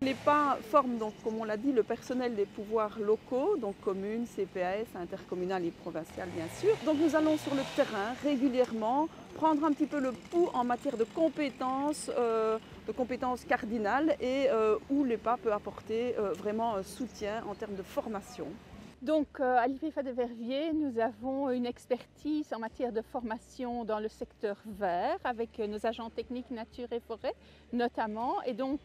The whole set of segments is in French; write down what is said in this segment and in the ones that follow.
L'EPA forme donc, comme on l'a dit, le personnel des pouvoirs locaux, donc communes, CPAS, intercommunales et provinciales bien sûr. Donc nous allons sur le terrain régulièrement prendre un petit peu le pouls en matière de compétences cardinales et où l'EPA peut apporter vraiment un soutien en termes de formation. Donc à l'IPEFA de Verviers, nous avons une expertise en matière de formation dans le secteur vert avec nos agents techniques nature et forêt notamment. Et donc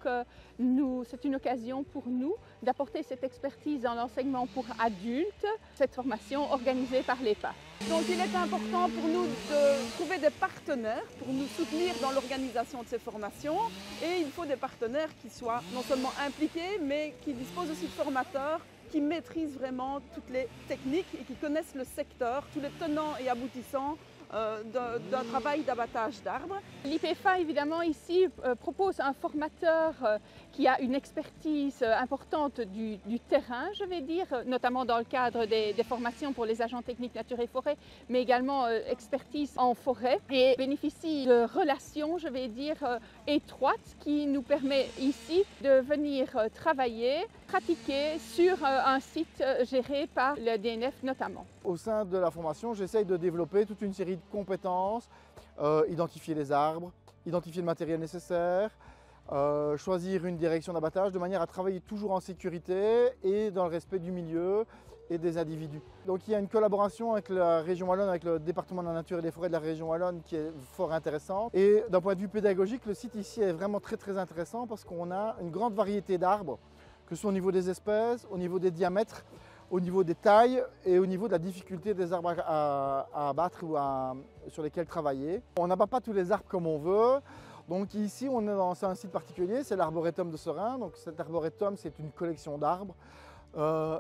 c'est une occasion pour nous d'apporter cette expertise dans l'enseignement pour adultes, cette formation organisée par l'EPA. Donc il est important pour nous de trouver des partenaires pour nous soutenir dans l'organisation de ces formations. Et il faut des partenaires qui soient non seulement impliqués, mais qui disposent aussi de formateurs qui maîtrisent vraiment toutes les techniques et qui connaissent le secteur, tous les tenants et aboutissants d'un travail d'abattage d'arbres. L'IPEFA évidemment ici propose un formateur qui a une expertise importante du terrain, je vais dire, notamment dans le cadre des formations pour les agents techniques nature et forêt, mais également expertise en forêt et bénéficie de relations, je vais dire, étroites qui nous permet ici de venir travailler, pratiquer sur un site géré par le DNF notamment. Au sein de la formation, j'essaye de développer toute une série de compétences, identifier les arbres, identifier le matériel nécessaire, choisir une direction d'abattage de manière à travailler toujours en sécurité et dans le respect du milieu et des individus. Donc il y a une collaboration avec la région Wallonne, avec le département de la nature et des forêts de la région Wallonne qui est fort intéressante. Et d'un point de vue pédagogique, le site ici est vraiment très intéressant parce qu'on a une grande variété d'arbres, que ce soit au niveau des espèces, au niveau des diamètres, au niveau des tailles et au niveau de la difficulté des arbres à abattre ou sur lesquels travailler. On n'abat pas tous les arbres comme on veut. Donc ici, on est dans un site particulier, c'est l'arboretum de Serein. Donc cet arboretum, c'est une collection d'arbres.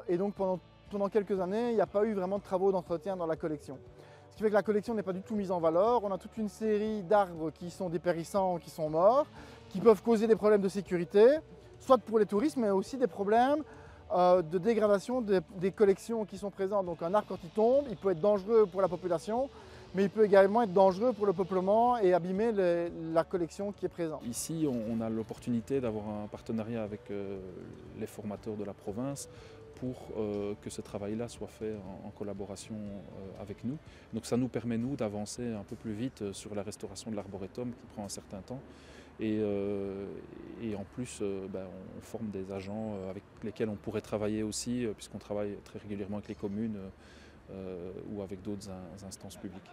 Et donc pendant quelques années, il n'y a pas eu vraiment de travaux d'entretien dans la collection. Ce qui fait que la collection n'est pas du tout mise en valeur. On a toute une série d'arbres qui sont dépérissants, qui sont morts, qui peuvent causer des problèmes de sécurité, soit pour les touristes, mais aussi des problèmes de dégradation des collections qui sont présentes. Donc un arbre quand il tombe, il peut être dangereux pour la population, mais il peut également être dangereux pour le peuplement et abîmer la collection qui est présente. Ici, on a l'opportunité d'avoir un partenariat avec les formateurs de la province pour que ce travail-là soit fait en collaboration avec nous. Donc ça nous permet, nous, d'avancer un peu plus vite sur la restauration de l'arboretum qui prend un certain temps. Et en plus, on forme des agents avec lesquels on pourrait travailler aussi, puisqu'on travaille très régulièrement avec les communes ou avec d'autres instances publiques.